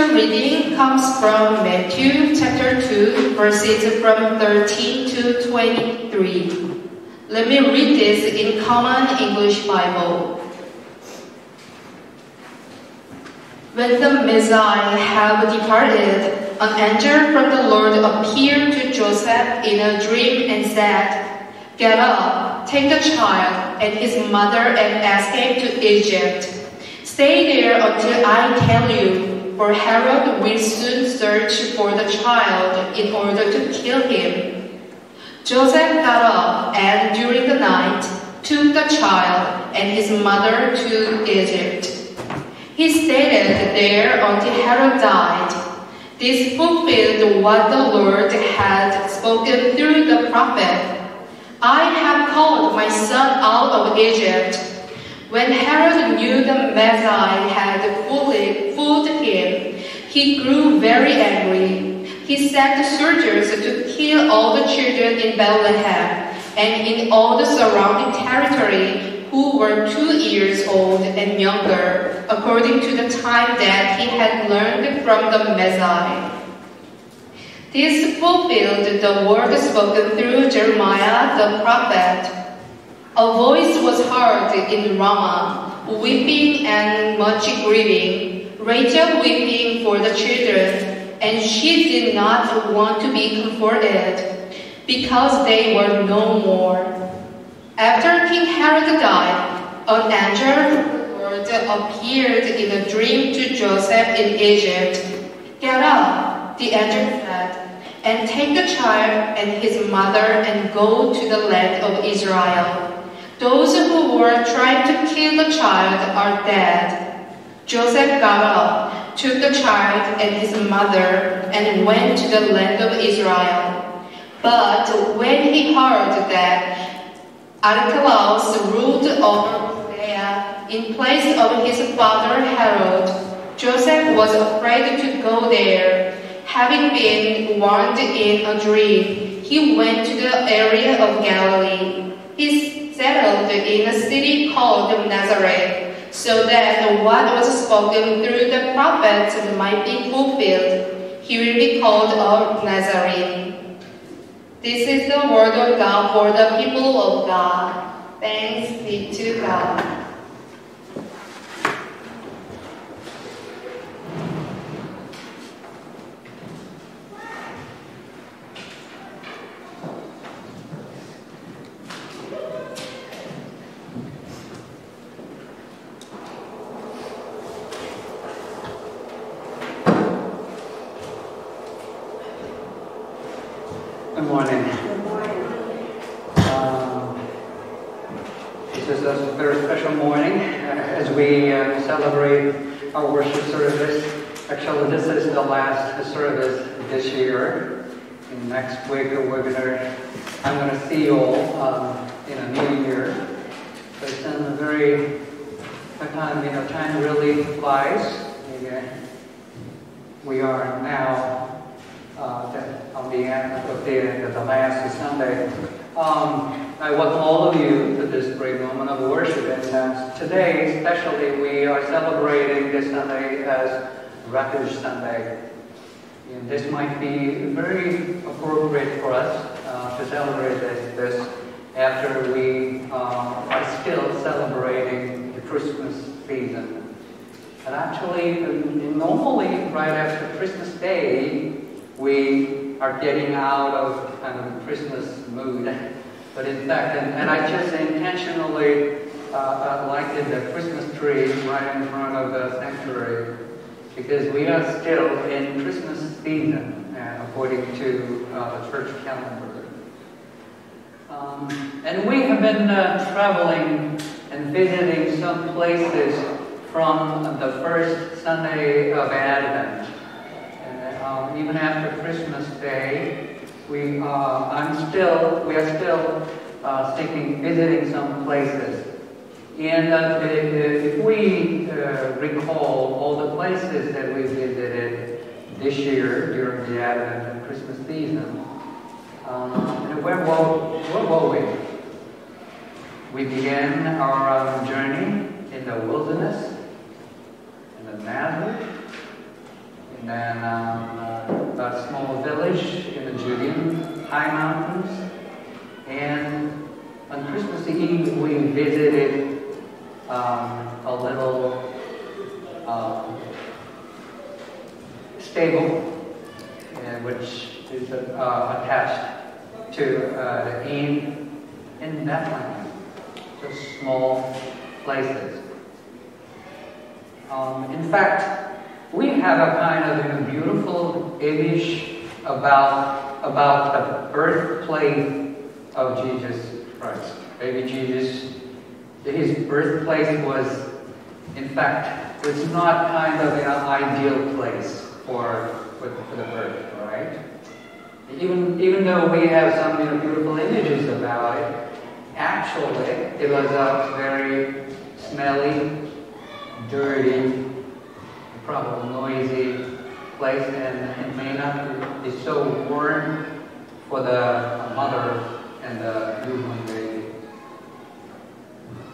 scripture reading comes from Matthew chapter 2, verses from 13 to 23. Let me read this in Common English Bible. When the Magi have departed, an angel from the Lord appeared to Joseph in a dream and said, "Get up, take the child and his mother and escape to Egypt. Stay there until I tell you, for Herod will soon search for the child in order to kill him." Joseph got up and during the night took the child and his mother to Egypt. He stayed there until Herod died. This fulfilled what the Lord had spoken through the prophet. "I have called my son out of Egypt." When Herod knew the Magi had fooled him, he grew very angry. He sent soldiers to kill all the children in Bethlehem and in all the surrounding territory who were 2 years old and younger, according to the time that he had learned from the Magi. This fulfilled the word spoken through Jeremiah the prophet. A voice was heard in Ramah, weeping and much grieving, Rachel weeping for the children, and she did not want to be comforted, because they were no more. After King Herod died, an angel from the Lord appeared in a dream to Joseph in Egypt. "Get up," the angel said, "and take the child and his mother and go to the land of Israel. Those who were trying to kill the child are dead." Joseph got up, took the child and his mother, and went to the land of Israel. But when he heard that Archelaus ruled over Judea in place of his father Herod, Joseph was afraid to go there. Having been warned in a dream, he went to the area of Galilee. He settled in a city called Nazareth, so that what was spoken through the prophets might be fulfilled. He will be called a Nazarene. This is the word of God for the people of God. Thanks be to God. Good morning. This is a very special morning as we celebrate our worship service. Actually, this is the last service this year. And next week I'm gonna see you all in a new year. So it's been a very time really flies. We are now on the end of the last Sunday. I welcome all of you to this great moment of worship. And today, especially, we are celebrating this Sunday as Refuge Sunday. And this might be very appropriate for us to celebrate this after we are still celebrating the Christmas season. But actually, normally, right after Christmas Day, we are getting out of kind of Christmas mood. But in fact, and I just intentionally lighted the Christmas tree right in front of the sanctuary, because we are still in Christmas season, according to the church calendar. And we have been traveling and visiting some places from the first Sunday of Advent. Even after Christmas Day, we are still visiting some places. And if we recall all the places that we visited this year during the Advent and Christmas season, where were we? We began our journey in the wilderness, in the Nazareth, in and then a small village in the Judean high mountains. And on Christmas Eve, we visited a little stable, which is attached to the inn in Bethlehem. Just small places. In fact, we have a kind of beautiful image about the birthplace of Jesus Christ. Baby Jesus, his birthplace was, in fact, it's not kind of an ideal place for the birth, right? Even though we have some beautiful images about it, actually it was a very smelly, dirty, probably noisy place, and it may not be so warm for the mother and the newborn baby.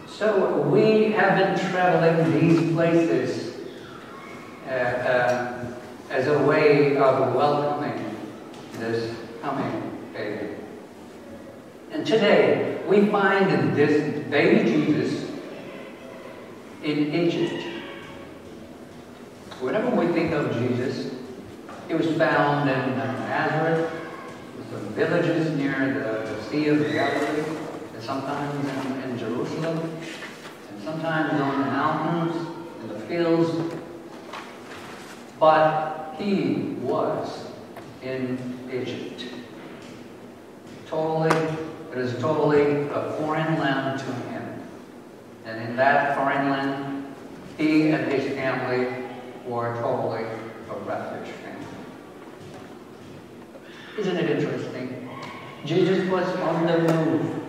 So we have been traveling these places as a way of welcoming this coming baby. And today we find this baby Jesus in Egypt. Whenever we think of Jesus, he was found in Nazareth, some villages near the Sea of Galilee, and sometimes in Jerusalem, and sometimes on the mountains, in the fields. But he was in Egypt. It was totally a foreign land to him. And in that foreign land, he and his family were totally a refuge family. Isn't it interesting? Jesus was on the move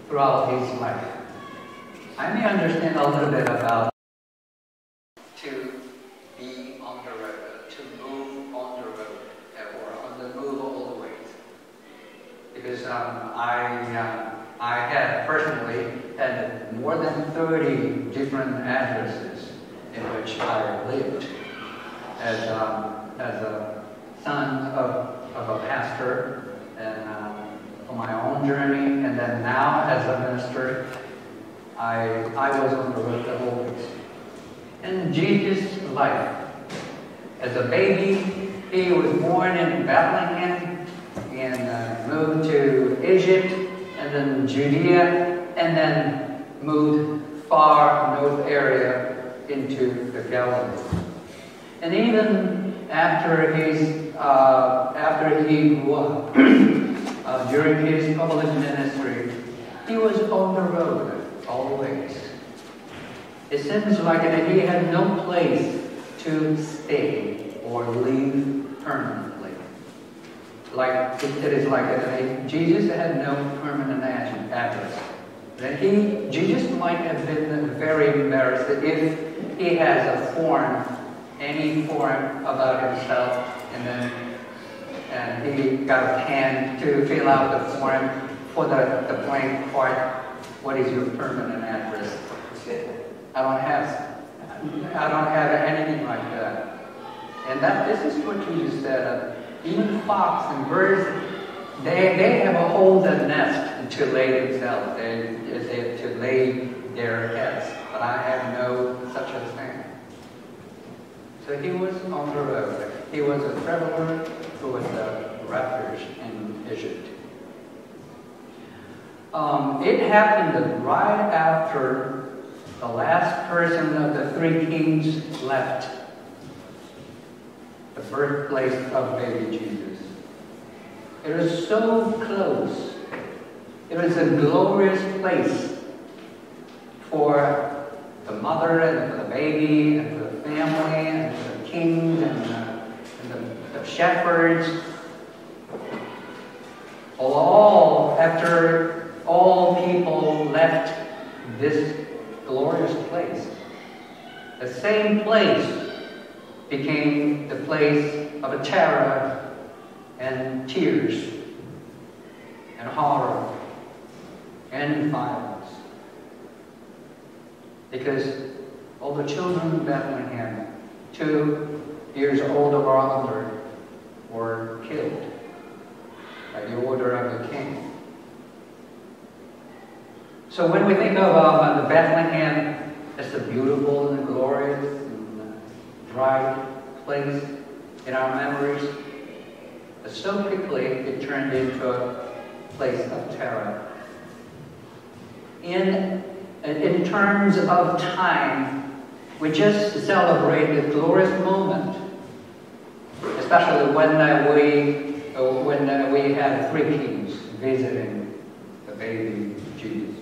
throughout his life. I may understand a little bit about to be on the road, to move on the road, or on the move always. Because I had personally had more than 30 different addresses in which I lived as a son of a pastor, and on my own journey, and then now as a minister, I was on the road always. And Jesus' life, as a baby, he was born in Bethlehem and moved to Egypt, and then Judea, and then moved far north area into the Galilee. And even after he grew up, during his public ministry, he was on the road always. It seems like he had no place to stay or live permanently. Like it is like Jesus had no permanent address. And Jesus might have been very embarrassed if he has any form about himself, and he got a pen to fill out the form for the blank part. What is your permanent address? I don't have anything like that. And this is what Jesus said. Even fox and birds, they have a hole in the nest to lay themselves, to lay their heads. But I have no such a thing. So he was on the road. He was a traveler who was a refuge in Egypt. It happened right after the last person of the three kings left the birthplace of baby Jesus. It was so close. It was a glorious place for the mother and for the baby and for the family and for the kings and the shepherds. After all people left this glorious place, the same place became the place of a terror and tears and horror and violence. Because all the children of Bethlehem, to years older or older were killed by the order of the king. So when we think of the Bethlehem as a beautiful and glorious and bright place in our memories, but so quickly it turned into a place of terror. In terms of time, we just celebrate the glorious moment, especially when we had 3 kings visiting the baby Jesus.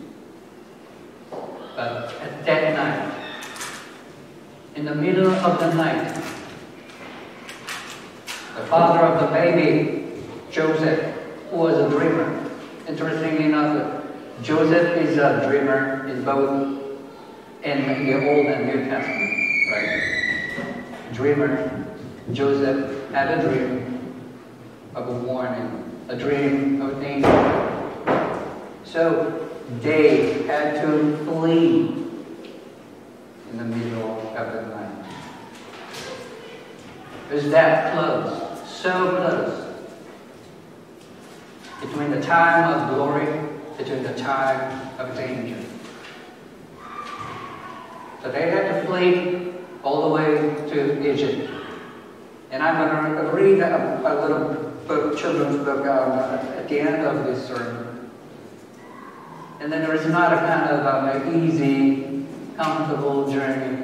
But at that night, in the middle of the night, the father of the baby, Joseph, who was a dreamer. Interestingly enough, Joseph is a dreamer in both in the Old and New Testament, right? Dreamer. Joseph had a dream of a warning, a dream of danger. So they had to flee in the middle of the night. It was that close, so close, between the time of glory, between the time of danger. So they had to flee all the way to Egypt. And I'm going to read a little book, children's book at the end of this sermon. And then there is not a kind of an easy, comfortable journey,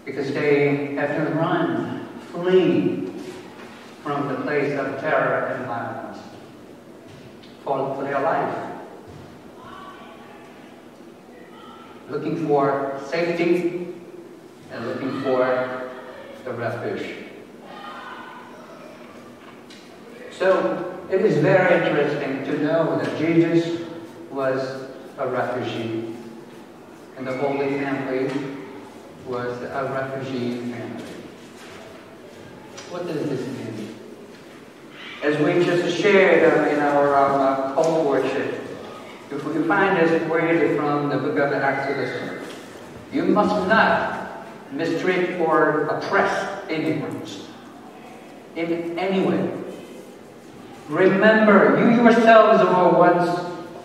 because they have to run, flee from the place of terror and violence for their life, looking for safety and looking for the refuge. So it is very interesting to know that Jesus was a refugee, and the Holy Family was a refugee family. What does this mean? As we just shared in our call worship, if we find this word from the book of Exodus, you must not mistreat or oppress immigrants in any way. Remember, you yourselves were once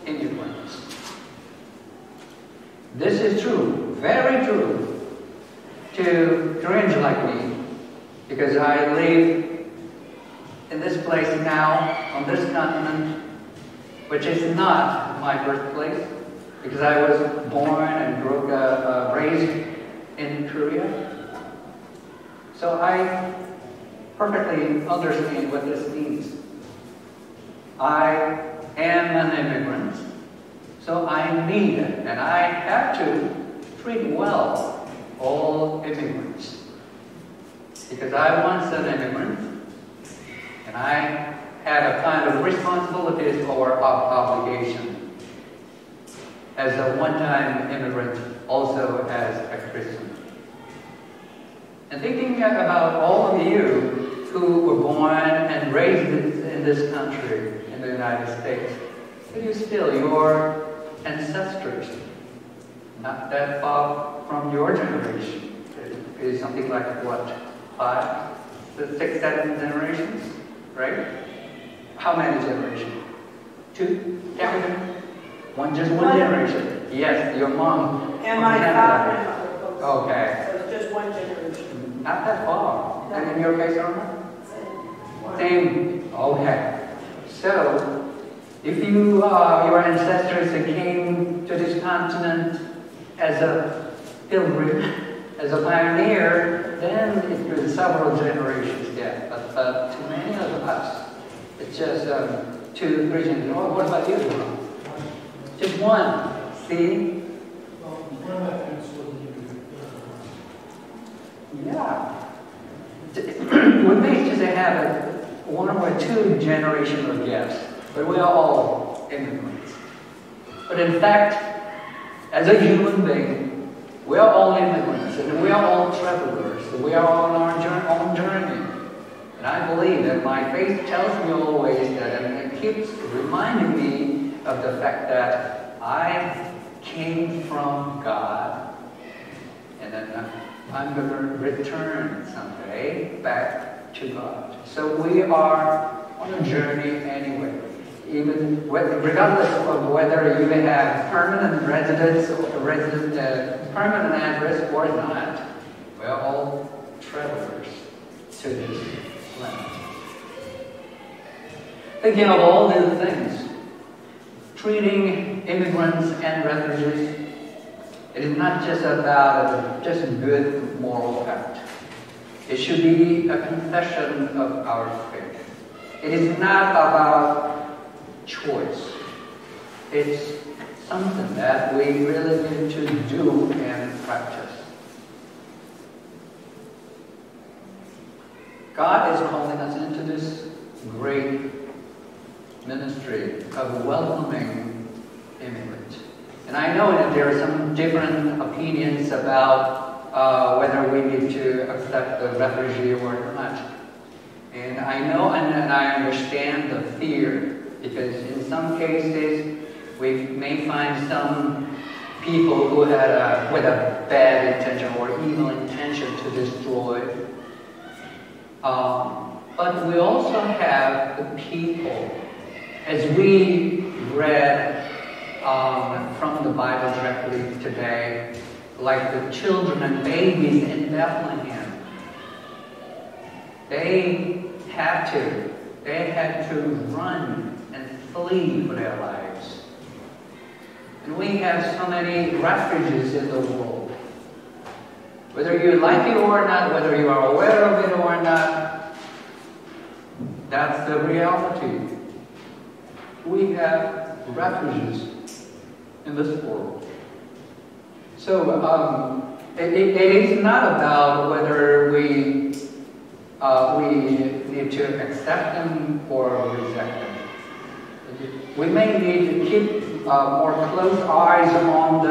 immigrants. This is true, very true, to Koreans like me, because I live in this place now, on this continent, which is not my birthplace, because I was born and raised in Korea. So I perfectly understand what this means. I am an immigrant, so I need it, and I have to treat well all immigrants, because I once an immigrant, and I had a kind of responsibilities or obligation as a one-time immigrant, also as a Christian. And thinking about all of you who were born and raised in this country, in the United States, but you still, your ancestors, not that far from your generation, it is something like what, 5, 6, 7 generations, right? How many generations? 2? One, just one generation. Yes, your mom. And my father. Okay. So it's just one generation. Not that far. No. And in your case, Irma? Same. Okay. So, if you, your ancestors came to this continent as a pilgrim, as a pioneer, then it was several generations, yeah. But to many of us, it's just 2, 3 generations. Oh, what about you? Just one. See? Yeah. We may just have 1 or 2 generational gaps, but we are all immigrants. But in fact, as a human being, we are all immigrants, and we are all travelers. We are on our own journey. And I believe that my faith tells me always that, and it keeps reminding me of the fact that I came from God, and then I'm going to return someday back to God. So we are on a journey anyway. Even regardless of whether you have permanent residence or permanent address or not, we're all travelers to this land. Thinking of all these things, treating immigrants and refugees, it is not just about just a good moral act. It should be a confession of our faith. It is not about choice. It's something that we really need to do and practice. God is calling us into this great ministry of welcoming immigrants. And I know that there are some different opinions about whether we need to accept the refugee or not. And I know and I understand the fear, because in some cases we may find some people who had with a bad intention or evil intention to destroy. But we also have the people, as we read from the Bible directly today, like the children and babies in Bethlehem. They had to run and flee for their lives. And we have so many refugees in the world. Whether you like it or not, whether you are aware of it or not, that's the reality. We have refugees in this world. So it is not about whether we need to accept them or reject them. We may need to keep more close eyes on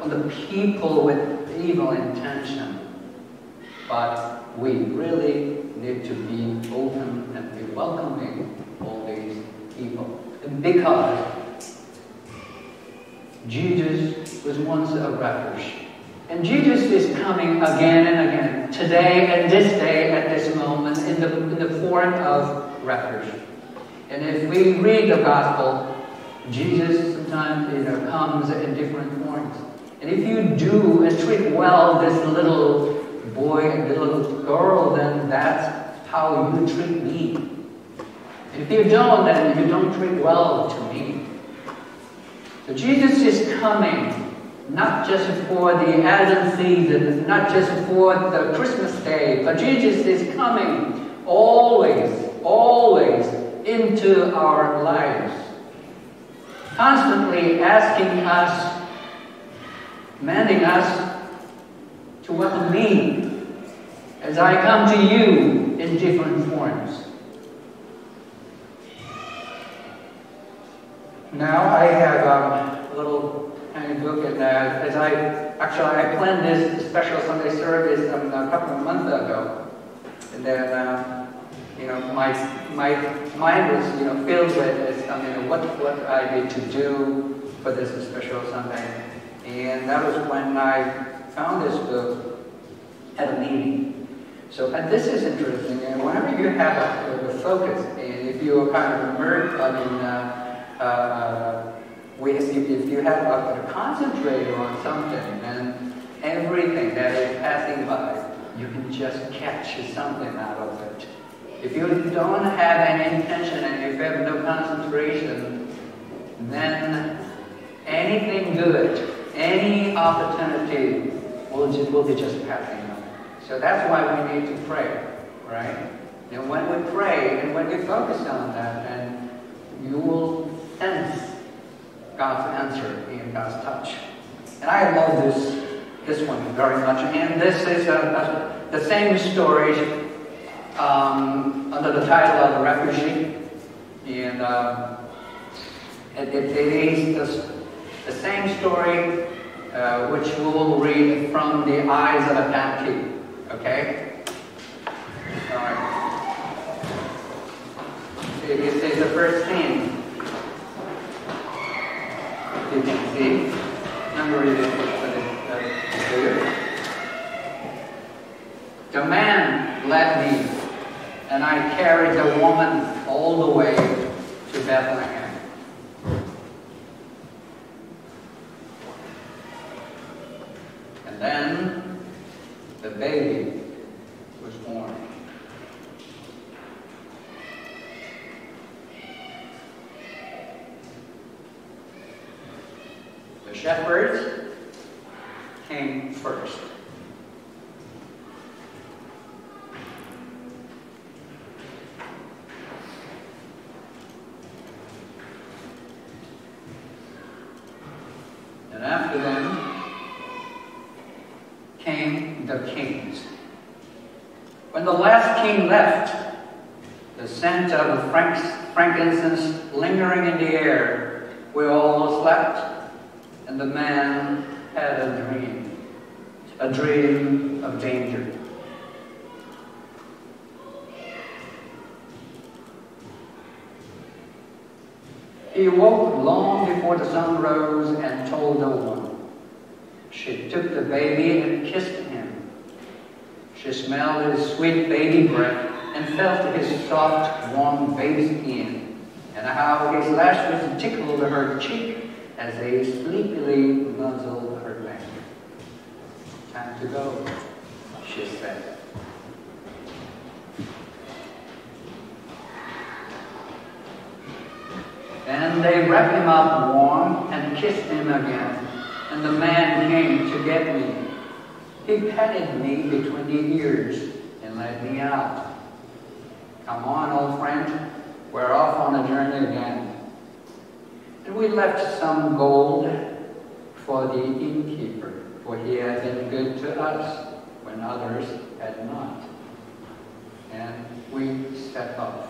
the people with evil intention, but we really need to be open and be welcoming all these people, because Jesus was once a refugee. And Jesus is coming again and again, today and this day at this moment, in the form of refugee. And if we read the gospel, Jesus sometimes comes in different forms. And if you do and treat well this little boy and little girl, then that's how you treat me. And if you don't, then you don't treat well to me. So Jesus is coming, not just for the Advent season, not just for the Christmas day, but Jesus is coming always, always into our lives, constantly asking us, commanding us to welcome me as I come to you in different forms. Now I have a little tiny book, and as I planned this special Sunday service a couple of months ago, and then my mind was filled with what I need to do for this special Sunday, and that was when I found this book at a meeting. So this is interesting, and whenever you have a focus, and if you are kind of immersed, if you have to concentrate on something, then everything that is passing by, you can just catch something out of it. If you don't have any intention and if you have no concentration, then anything good, any opportunity will be just passing by. So that's why we need to pray, right? And when we pray and when we focus on that, then you will sense God's answer and God's touch. And I love this one very much. And this is the same story under the title of The Refugee. And it is the same story which we will read from the eyes of a donkey. Okay? All right. It says the first scene. You can see. I'm going to read it for this. The man led me, and I carried the woman all the way to Bethlehem. And then the baby was born. The shepherds came first. And after them came the kings. When the last king left, the scent of frankincense lingering in the air, we all slept, and the man had a dream of danger. He awoke long before the sun rose and told the woman. She took the baby and kissed him. She smelled his sweet baby breath and felt his soft, warm baby skin, and how his lashes tickled her cheek as they sleepily nuzzled her neck. Time to go, she said. And they wrapped him up warm and kissed him again. And the man came to get me. He patted me between the ears and led me out. Come on, old friend, we're off on a journey again. And we left some gold for the innkeeper, for he had been good to us when others had not. And we set off.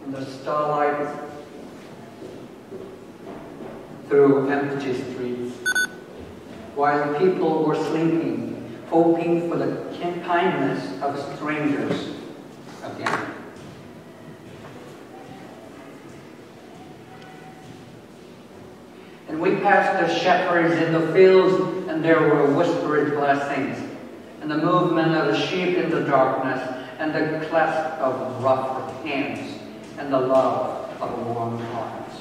In the starlight, through empty streets, while people were sleeping, hoping for the kindness of strangers again. And we passed the shepherds in the fields, and there were whispered blessings, and the movement of the sheep in the darkness, and the clasp of rough hands, and the love of warm hearts.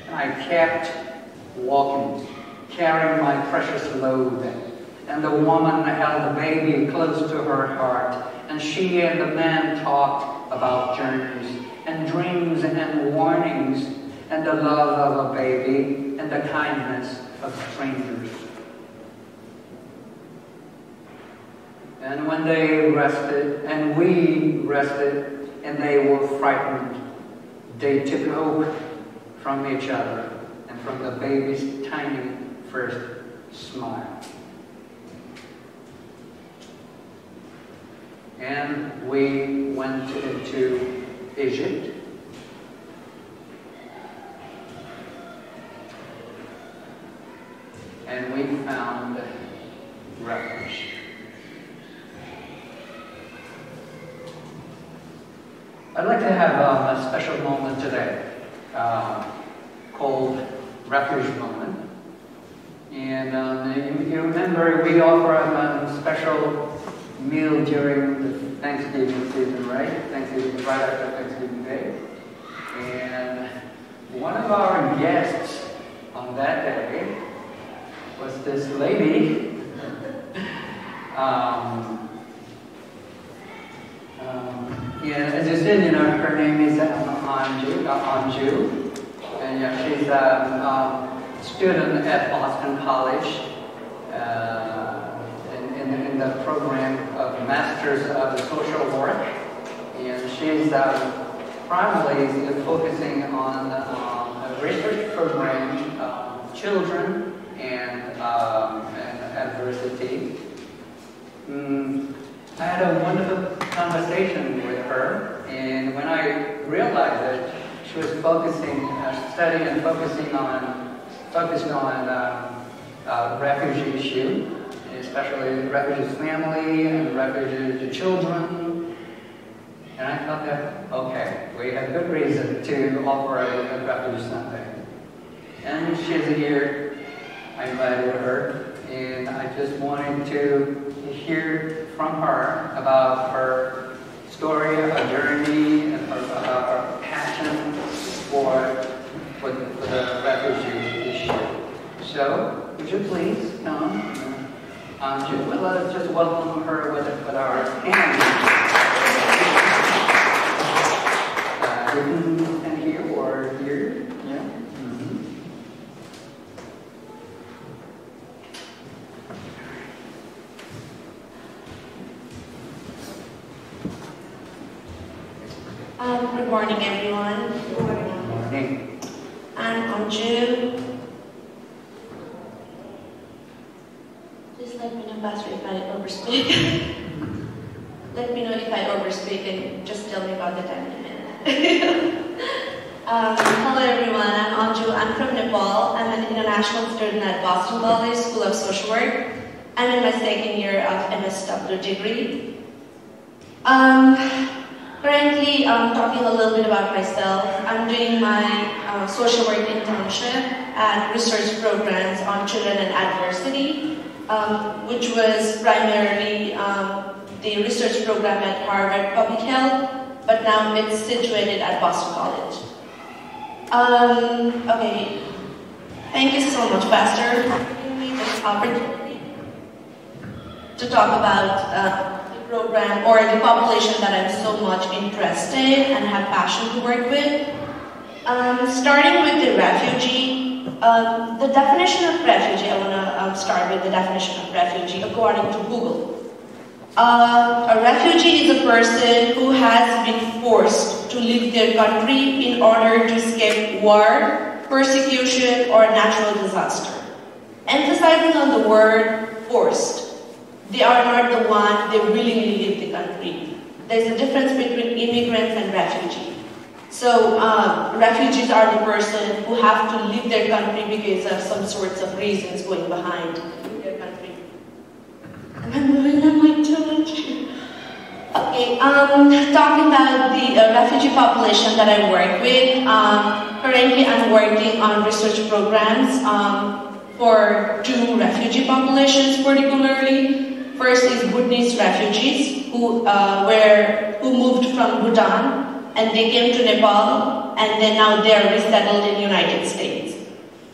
And I kept walking, carrying my precious load, and the woman held the baby close to her heart, and she and the man talked about journeys, and dreams, and warnings, and the love of a baby, and the kindness of strangers. And when they rested, and we rested, and they were frightened, they took hope from each other and from the baby's tiny first smile. And we went into Egypt. And we found refuge. I'd like to have a special moment today called Refuge Moment. And you remember we offer a special meal during the Thanksgiving season, right? Thanksgiving, right after Thanksgiving Day. And one of our guests on that day was this lady. As you said, her name is Anju, and she's a student at Boston College in the program of Masters of Social Work, and she's primarily focusing on a research program, children and adversity. I had a wonderful conversation with her, and when I realized that she was focusing, studying and focusing on refugee issue, especially refugee family and refugee children, and I thought that, okay, we have good reason to offer a refugee Sunday. she's here. I invited her, and I just wanted to hear from her about her story, her journey, and her passion for the refugee issue. So, would you please come? Just welcome her with our hands. You can stand here or here. Yeah. Good morning, everyone. Good morning. I'm Anju. Just let me know, Pastor, if I overspeak. Let me know if I overspeak and just tell me about the time in a minute. Hello, everyone. I'm Anju. I'm from Nepal. I'm an international student at Boston College School of Social Work. I'm in my second year of MSW degree. Currently, I'm talking a little bit about myself. I'm doing my social work internship at research programs on children and adversity, which was primarily the research program at Harvard Public Health, but now it's situated at Boston College. Okay, thank you so much, Pastor, for giving me this opportunity to talk about program or the population that I'm so much interested and have passion to work with. Starting with the refugee, the definition of refugee, I want to start with the definition of refugee according to Google. A refugee is a person who has been forced to leave their country in order to escape war, persecution, or natural disaster. Emphasizing on the word forced. They are not the one, they willingly leave the country. There's a difference between immigrants and refugees. So, refugees are the person who have to leave their country because of some sorts of reasons going behind their country. Am I moving on my toes? Okay, talking about the refugee population that I work with, currently I'm working on research programs for two refugee populations particularly. First is Bhutanese refugees who moved from Bhutan and they came to Nepal and then now they are resettled in the United States.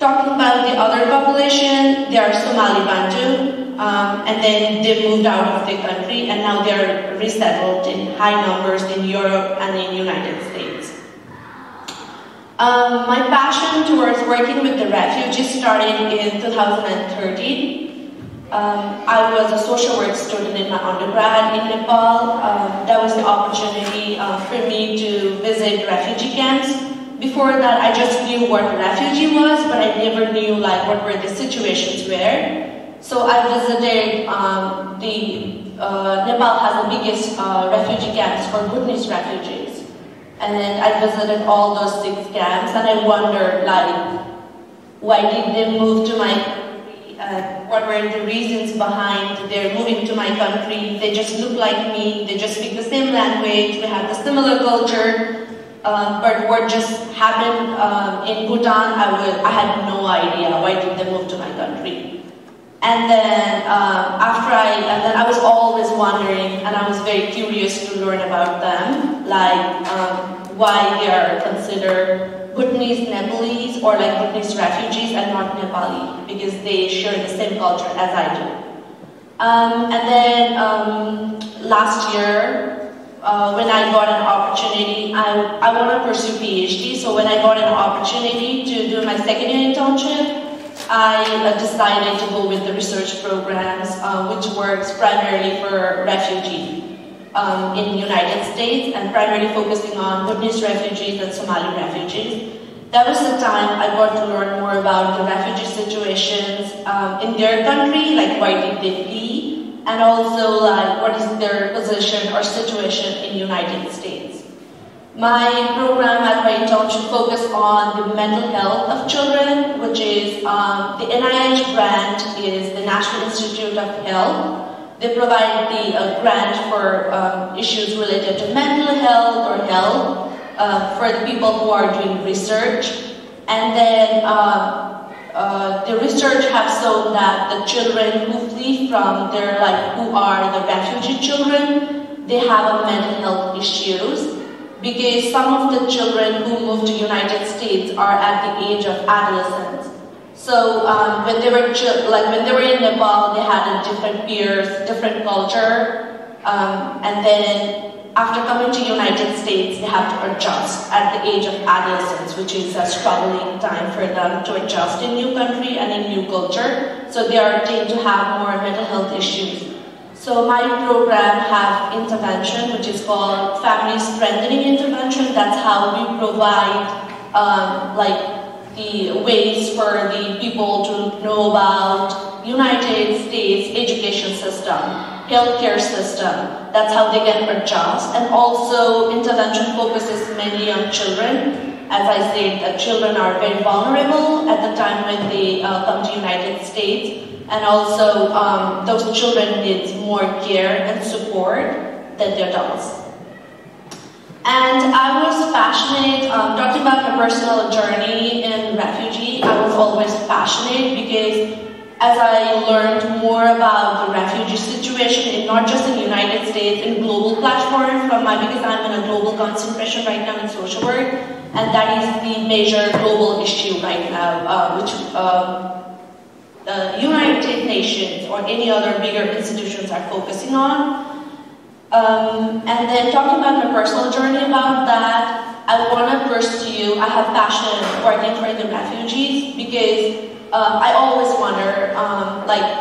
Talking about the other population, they are Somali Bantu and then they moved out of the country and now they are resettled in high numbers in Europe and in the United States. My passion towards working with the refugees started in 2013. I was a social work student in my undergrad in Nepal. That was the opportunity for me to visit refugee camps. Before that, I just knew what a refugee was, but I never knew what were the situations where. So I visited Nepal has the biggest refugee camps for Bhutanese refugees. And I visited all those 6 camps and I wondered why did they move to my country? What were the reasons behind their moving to my country? They just look like me, they just speak the same language, we have the similar culture, but what just happened in Bhutan, I had no idea why did they move to my country. And then I was always wondering, and I was very curious to learn about them, why they are considered Bhutanese Nepalese or Bhutanese refugees and not Nepali, because they share the same culture as I do. And then last year, when I got an opportunity, I want to pursue PhD, so when I got an opportunity to do my second year internship, I decided to go with the research programs, which works primarily for refugees in the United States and primarily focusing on Bhutanese refugees and Somali refugees. That was the time I got to learn more about the refugee situations in their country, why did they flee, and also what is their position or situation in the United States. My program at my internship focused on the mental health of children, which is the NIH grant is the National Institute of Health. They provide the grant for issues related to mental health or health for the people who are doing research. And then the research have shown that the children who flee from their, who are the refugee children, they have mental health issues because some of the children who move to United States are at the age of adolescence. So when they were in Nepal, they had a different peers, different culture, and then after coming to United States, they have to adjust at the age of adolescence, which is a struggling time for them to adjust in new country and in new culture. So they are tend to have more mental health issues. So my program have intervention, which is called Family Strengthening Intervention. That's how we provide the ways for the people to know about United States education system, healthcare system. That's how they can adjust. And also intervention focuses mainly on children. As I said, the children are very vulnerable at the time when they come to United States. And also those children need more care and support than the adults. And I was passionate, talking about my personal journey in refugee, I was always passionate because as I learned more about the refugee situation, in not just in the United States, in global platform, because I'm in a global concentration right now in social work, and that is the major global issue right now, which the United Nations or any other bigger institutions are focusing on. And then talking about my personal journey about that, I want to pursue, I have passion working for the refugees because I always wonder,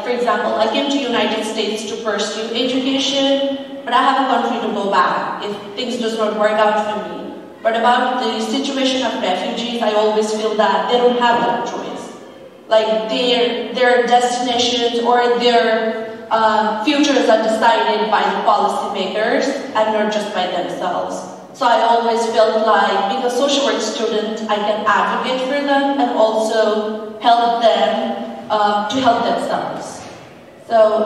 for example, I came to United States to pursue education, but I have a country to go back if things does not work out for me. But about the situation of refugees, I always feel that they don't have that choice. Like their destinations or their futures are decided by the policymakers and not just by themselves. So I always felt like being a social work student, I can advocate for them and also help them to help themselves. So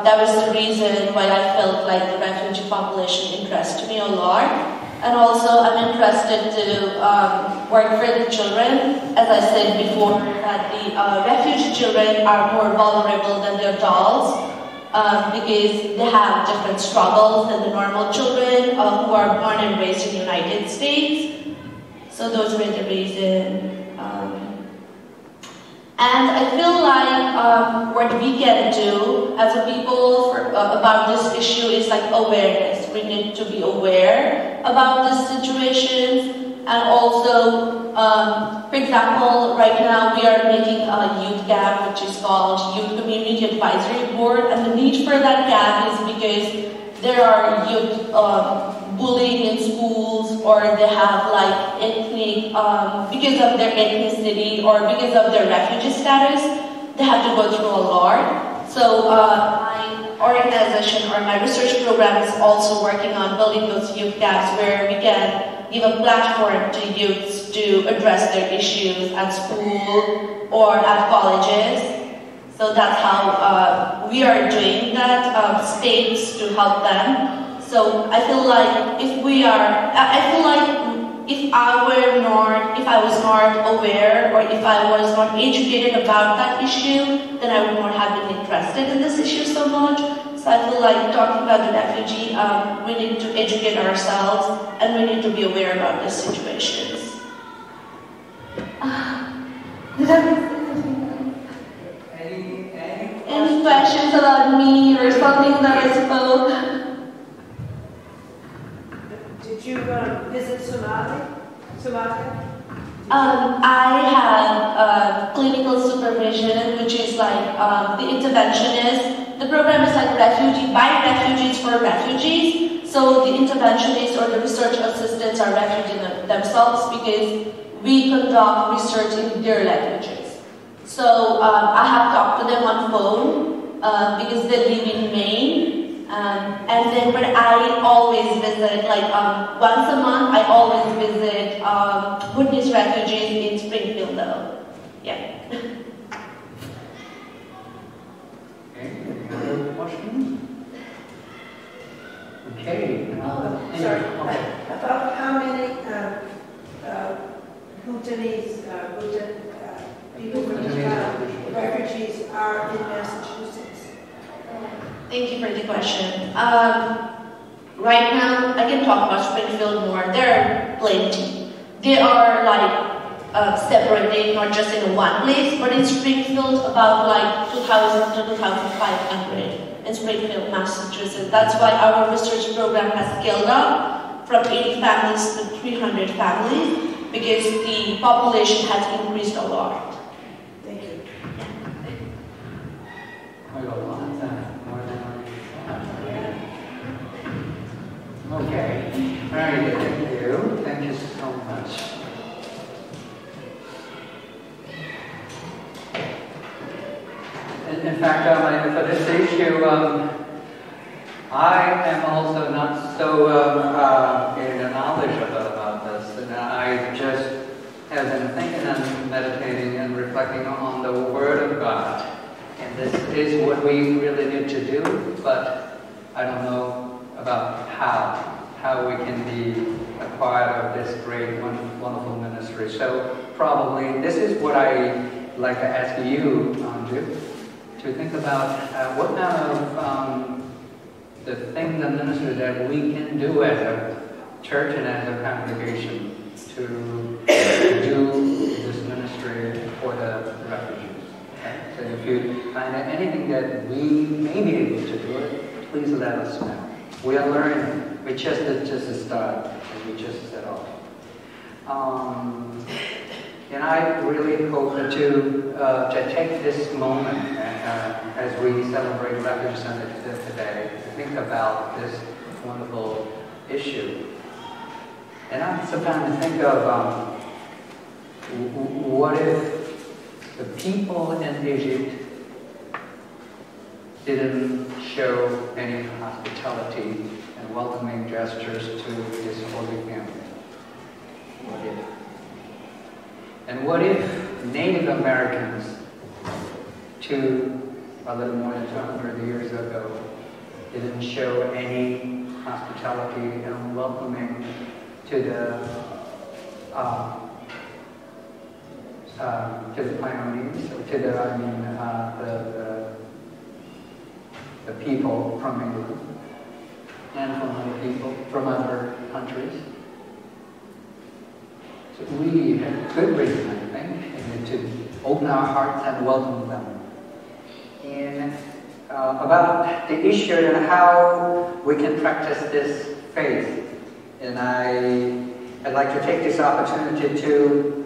that was the reason why I felt like the refugee population interested me a lot. And also I'm interested to work for the children. As I said before, that the refugee children are more vulnerable than the adults. Because they have different struggles than the normal children who are born and raised in the United States. So those were the reasons. And I feel like what we can do as a people about this issue is like awareness. We need to be aware about this situation. And also, for example, right now we are making a youth camp which is called Youth Community Advisory Board, and the need for that camp is because there are youth bullying in schools, or they have like ethnic, because of their ethnicity or because of their refugee status, they have to go through a lot. So my organization or my research program is also working on building those youth camps where we can give a platform to youths to address their issues at school or at colleges. So that's how we are doing that, states to help them. So I feel like if I was not aware or if I was not educated about that issue, then I would not have been interested in this issue so much. So I feel like talking about the refugee, we need to educate ourselves and we need to be aware about these situations. Did I miss anything? Any questions about me or something that I spoke? Did you visit Somalia? I have clinical supervision, which is like the interventionist. The program is like refugee by refugees for refugees. So the interventionists or the research assistants are refugees themselves because we conduct research in their languages. So I have talked to them on phone because they live in Maine. But I always visit, once a month, I always visit Buddhist refugees in Springfield, though. Yeah. Okay, any other questions? Okay. Sorry. Okay. About how many Bhutanese people from each Thank you for the question. Right now, I can talk about Springfield more. There are plenty. They are like separated, not just in one place, but in Springfield, about like 2,000 to 2,500 in Springfield, Massachusetts. That's why our research program has scaled up from 80 families to 300 families, because the population has increased a lot. Thank you. Okay, very good, thank you. Thank you so much. In fact, for this issue, I am also not so in knowledge about this, and I just have been thinking and meditating and reflecting on the Word of God. And this is what we really need to do, but I don't know about how we can be a part of this great, wonderful ministry. So probably this is what I like to ask you, Anju, to think about what kind of the things and ministry that we can do as a church and as a congregation to do this ministry for the refugees. Okay? So if you find anything that we may be able to do it, please let us know. We are learning. We just a start, and we just set off. And I really hope to take this moment as we celebrate Refugee Sunday today to think about this wonderful issue. And I sometimes think of what if the people in Egypt didn't show any hospitality and welcoming gestures to this holy family? What if? And what if Native Americans, a little more than 200 years ago, didn't show any hospitality and welcoming to the pioneers, or to the people from England and from other people from other countries? So we have good reason, I think, to open our hearts and welcome them. And about the issue and how we can practice this faith. And I'd like to take this opportunity to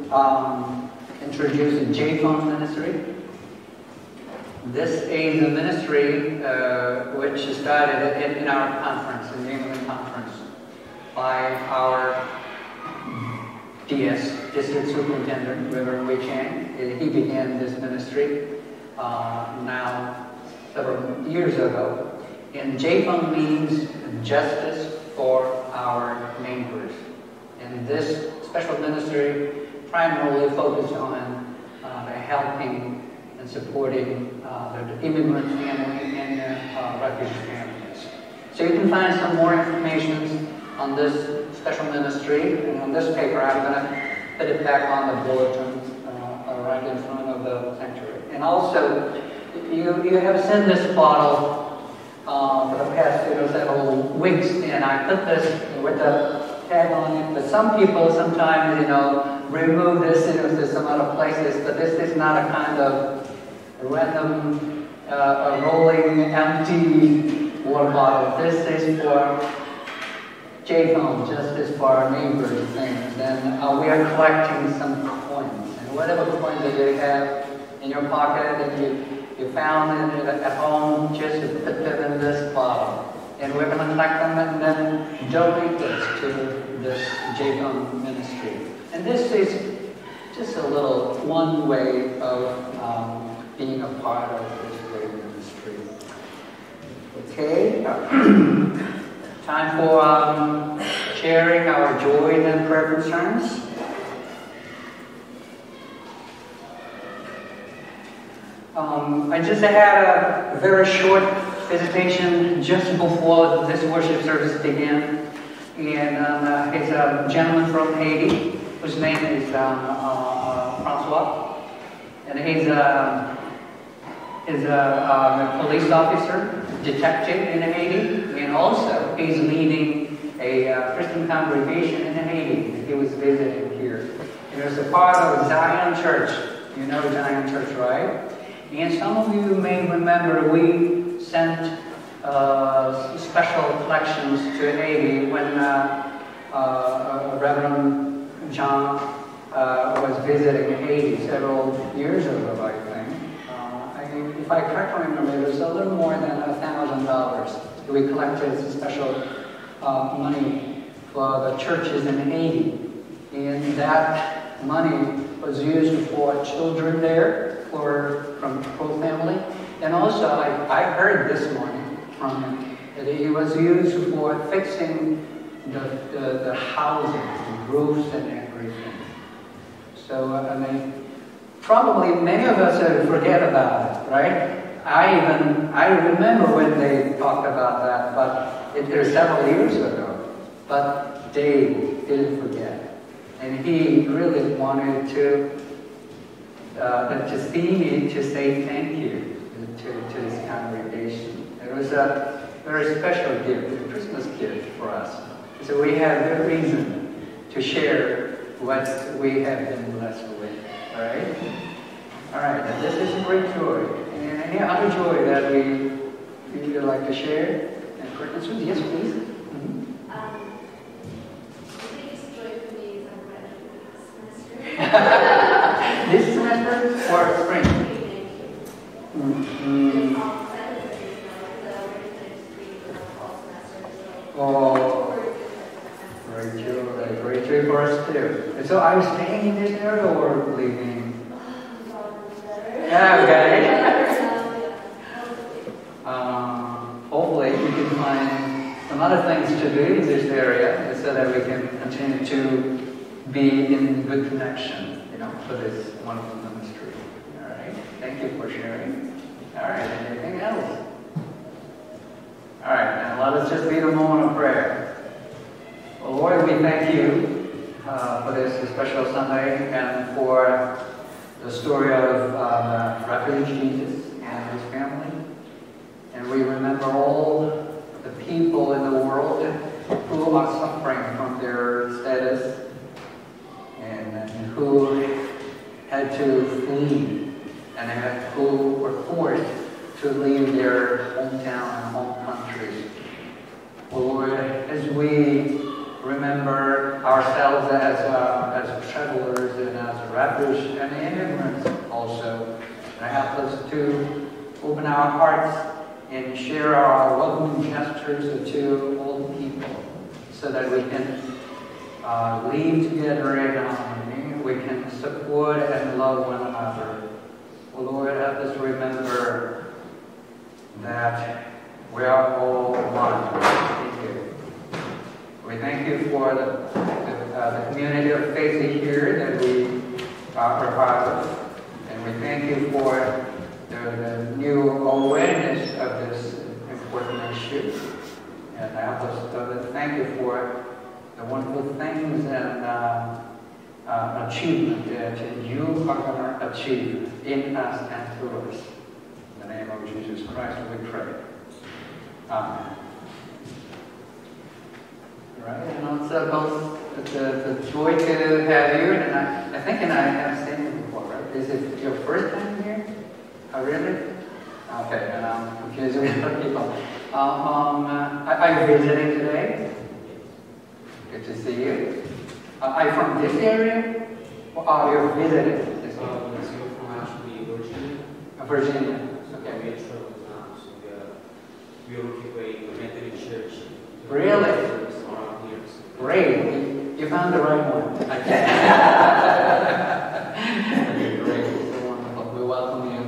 introduce the J-Phone ministry. This is a ministry which started in our conference, in the England conference, by our DS, District Superintendent, Reverend Wei Chang. He began this ministry now several years ago. And J-Phone means justice for our neighbors. And this special ministry primarily focused on helping and supporting the immigrant family and their refugee families. So you can find some more information on this special ministry. And on this paper, I'm going to put it back on the bulletin right in front of the sanctuary. And also, you have seen this bottle for the past several weeks, and I put this with the tag on it. But some people sometimes, remove this to some other places. But this is not a kind of random, rolling, empty water bottle. This is for J-Phone, Justice for Our Neighbors things. And we are collecting some coins. And whatever coins that you have in your pocket and you found it at home, just put them in this bottle. And we're going to collect them and then donate this to this J-Phone ministry. And this is just a little one way of being a part of this great ministry. Okay, time for sharing our joy and prayer concerns. I just had a very short visitation just before this worship service began, and it's a gentleman from Haiti whose name is Francois, and he's is a police officer, detective in Haiti, and also he's leading a Christian congregation in Haiti. He was visiting here. It was a part of Zion Church. You know Zion Church, right? And some of you may remember we sent special collections to Haiti when Reverend John was visiting Haiti several years ago, I think. If I correctly remember, it was a little more than $1,000. We collected special money for the churches in Haiti. And that money was used for children there, from pro family. And also, I heard this morning from him that it was used for fixing the housing, the roofs and everything. So, probably many of us forget about it, right? I remember when they talked about that, but it was several years ago. But Dave didn't forget. And he really wanted to see me to say thank you to this congregation. It was a very special gift, a Christmas gift for us. So we have good reason to share what we have been blessed with. All right? All right, and this is a great joy. And any other joy that we would like to share? And for instance, yes, please. The biggest joy for me is I'm graduating this semester. This semester or spring? Oh, great joy for us too. And so are you staying in this area or leaving? Yeah, okay. Hopefully we can find some other things to do in this area so that we can continue to be in good connection, for this wonderful ministry. All right. Thank you for sharing. All right. Anything else? All right. Now let us just lead a moment of prayer. Well, Lord, we thank you for this special Sunday and for the story of the refugee Jesus and his family. And we remember all the people in the world who are suffering from their status and who had to flee and who were forced to leave their hometown and home countries. Lord, as we remember ourselves as travelers and as refugees and immigrants also, and help us to open our hearts and share our welcoming gestures to all people so that we can live together in harmony, we can support and love one another. Oh Lord, help us remember that we are all one. Thank you. We thank you for the community of faith here that we are part of. And we thank you for the new awareness of this important issue. And help us to thank you for the wonderful things and achievement that you are going to achieve in us and through us. In the name of Jesus Christ we pray. Amen. Right, and it's both the joy to have you, and I think I have seen you before, right? Is it your first time here? Oh, really? Okay, and I'm confused with other people. Are you visiting today? Good to see you. Are you from this area? Or are you visiting? This area? From actually Virginia. Virginia. Okay. We are traveling now, so we are looking for a Methodist church. Really? Great. You found the right one. Okay. Great. So wonderful. We welcome you.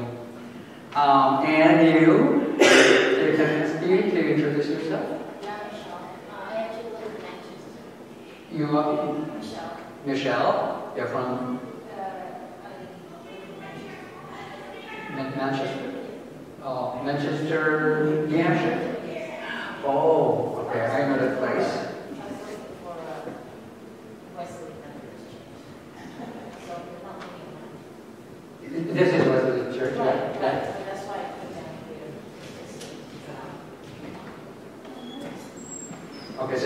And you can ask you to introduce yourself. Yeah, Michelle. I actually live in Manchester. You are? Michelle. Michelle? You're from? Manchester. Oh, Manchester, New Hampshire? Oh, okay. I know that place. I was looking for Wesley Methodist church. So you're not looking This is Wesley Church, right, yeah? right. So that's why I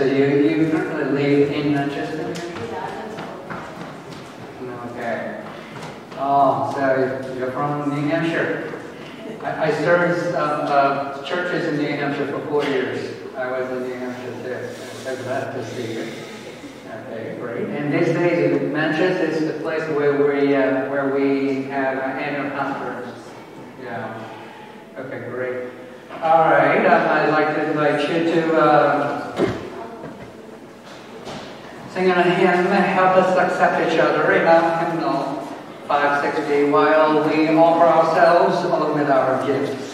so you currently live in Manchester? Okay. Oh, so you're from New Hampshire. I served churches in New Hampshire for 4 years. I was in New Hampshire too. I'm so glad to see you. Okay, great. And these days, Manchester is the place where we have our annual conference. Yeah. Okay, great. All right. I'd like to invite you to sing a hymn, Help Us Accept Each Other, in our hymnal 560, while we offer ourselves along with our gifts.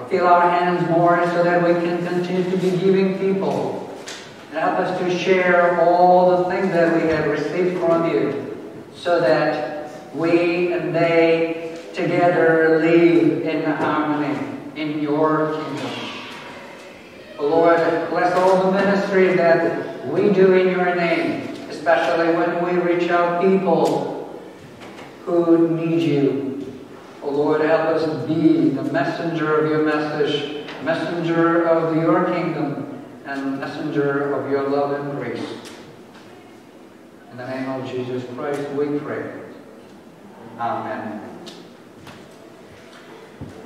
Fill our hands more so that we can continue to be giving people. And help us to share all the things that we have received from you so that we and they together live in harmony in your kingdom. Lord, bless all the ministry that we do in your name, especially when we reach out people who need you. Oh Lord, help us be the messenger of your message, messenger of your kingdom, and messenger of your love and grace. In the name of Jesus Christ, we pray. Amen.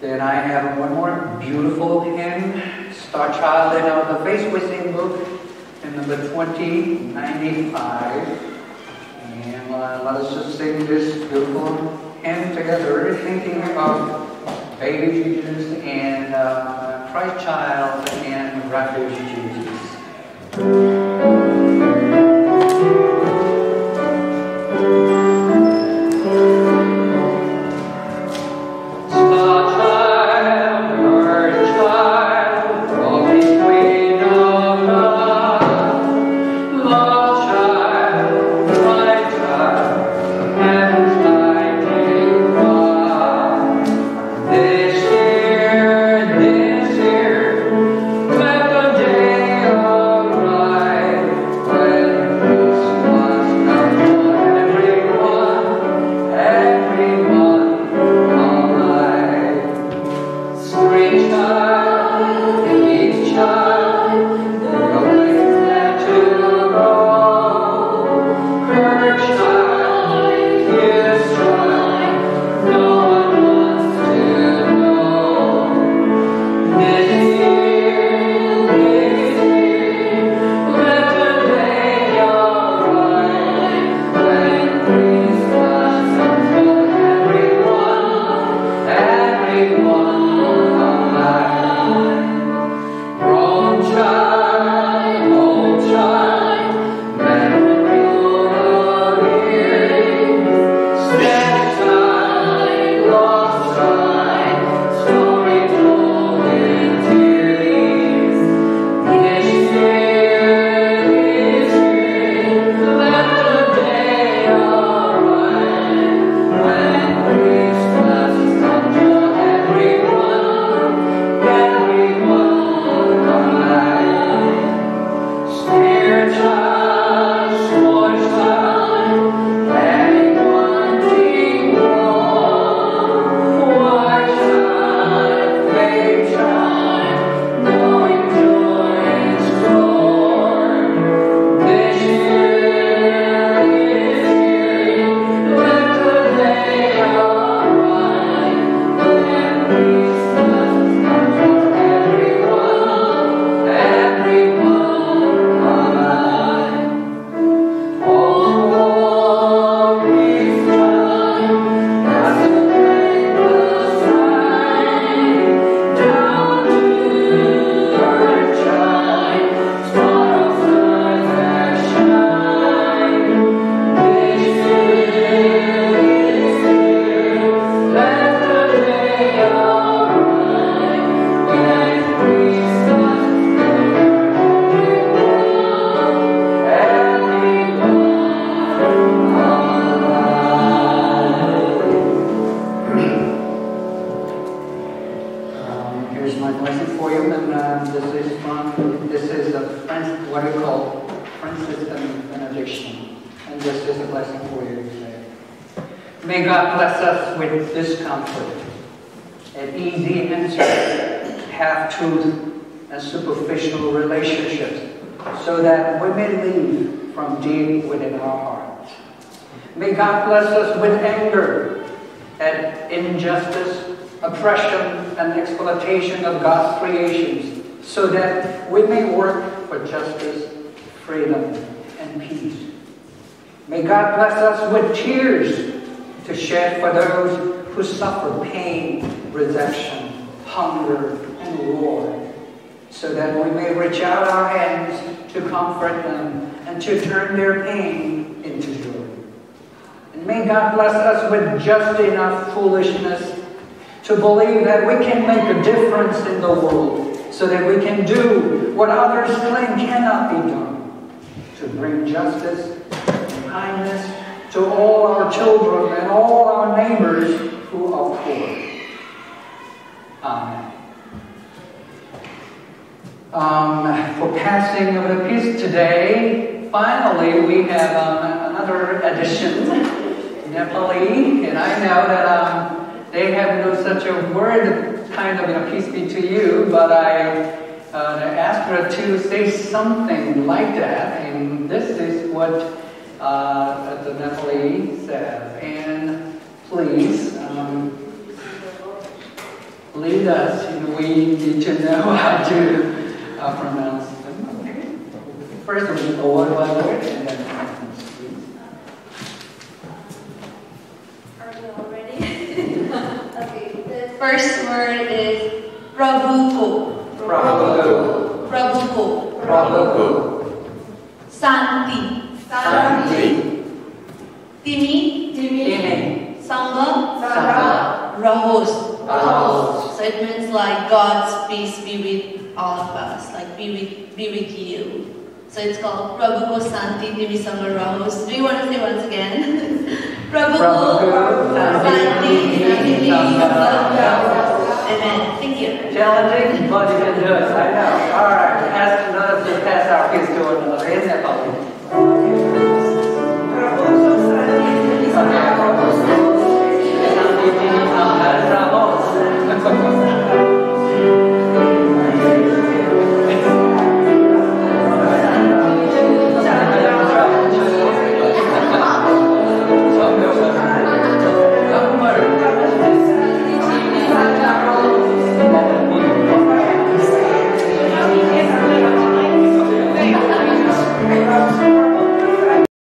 Then I have one more beautiful hymn, Star Child in the Face We Sing book, in number 2095. And let us just sing this beautiful hymn together, thinking about baby Jesus and Christ child and refuge Jesus. May God bless us with this comfort, an easy answer, half-truth, and superficial relationships, so that we may leave from deep within our hearts. May God bless us with anger at injustice, oppression, and exploitation of God's creations, so that we may work for justice, freedom, and peace. May God bless us with tears to shed for those who suffer pain, rejection, hunger, and war, so that we may reach out our hands to comfort them and to turn their pain into joy. And may God bless us with just enough foolishness to believe that we can make a difference in the world, so that we can do what others claim cannot be done, to bring justice and kindness to all our children and all our neighbors who are poor. Amen. For passing of the peace today, finally, we have another edition, Nepali, and I know that they have no such a word, kind of, peace be to you, but I asked her to say something like that, and this is what the Nepali says. And please, lead us, we need to know how to pronounce them. Okay? First, we go word by word, and then sentence, please. Are we all ready? Okay, the first word is Prabhuko. Prabhuko. Prabhuko. Prabhuko. Santi. Santi. Timi. Timi. Sangha. Sangha. Rahos. Rahos. So it means like God's peace be with all of us, like be with you. So it's called Prabhuko Santi Timi Sangha Rahos. Do you want to say once again? Prabhuko Santi Timi Sangha Rahos. Amen. Thank you. Challenging, but you can do it. I know. All right. Ask us to pass our kids to another. In Nepali.